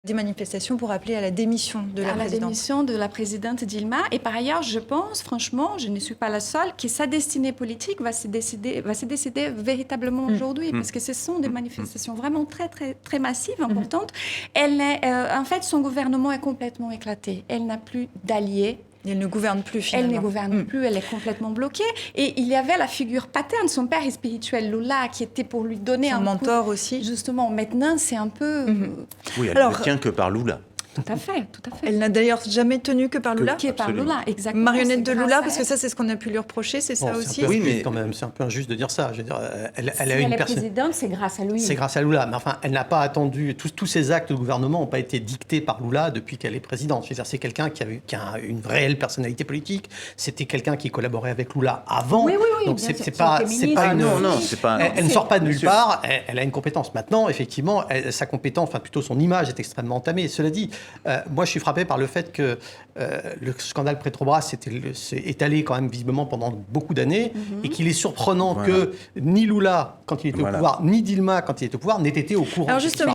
Des manifestations pour appeler à la démission de la présidente. À la démission de la présidente Dilma. Et par ailleurs, je pense, franchement, je ne suis pas la seule, que sa destinée politique va se décider véritablement aujourd'hui, parce que ce sont des manifestations vraiment très massives, importantes. En fait, son gouvernement est complètement éclaté. Elle n'a plus d'alliés. Elle ne gouverne plus, finalement. Elle ne gouverne plus, elle est complètement bloquée. Et il y avait la figure paterne, son père spirituel, Lula, qui était pour lui donner son mentor aussi. Justement, maintenant, c'est un peu... Oui, elle ne tient que par Lula. Tout à fait. Elle n'a d'ailleurs jamais tenu que par Lula. Que par Lula, exactement. Marionnette de Lula, parce que ça, c'est ce qu'on a pu lui reprocher, c'est ça aussi. Oui, mais quand même, c'est un peu injuste de dire ça. Je veux dire, elle a une présidente, c'est grâce à lui. C'est grâce à Lula, mais enfin, elle n'a pas attendu. Tous ses actes de gouvernement n'ont pas été dictés par Lula depuis qu'elle est présidente. Je veux dire, c'est quelqu'un qui a une réelle personnalité politique. C'était quelqu'un qui collaborait avec Lula avant. Oui. Donc c'est pas une. Non, c'est pas. Elle ne sort pas de nulle part. Elle a une compétence. Maintenant, effectivement, sa compétence, enfin plutôt son image est extrêmement entamée. Cela dit, moi, je suis frappé par le fait que le scandale Petrobras s'est étalé quand même visiblement pendant beaucoup d'années et qu'il est surprenant que ni Lula, quand il était au pouvoir, ni Dilma, quand il était au pouvoir, n'aient été au courant. Alors justement,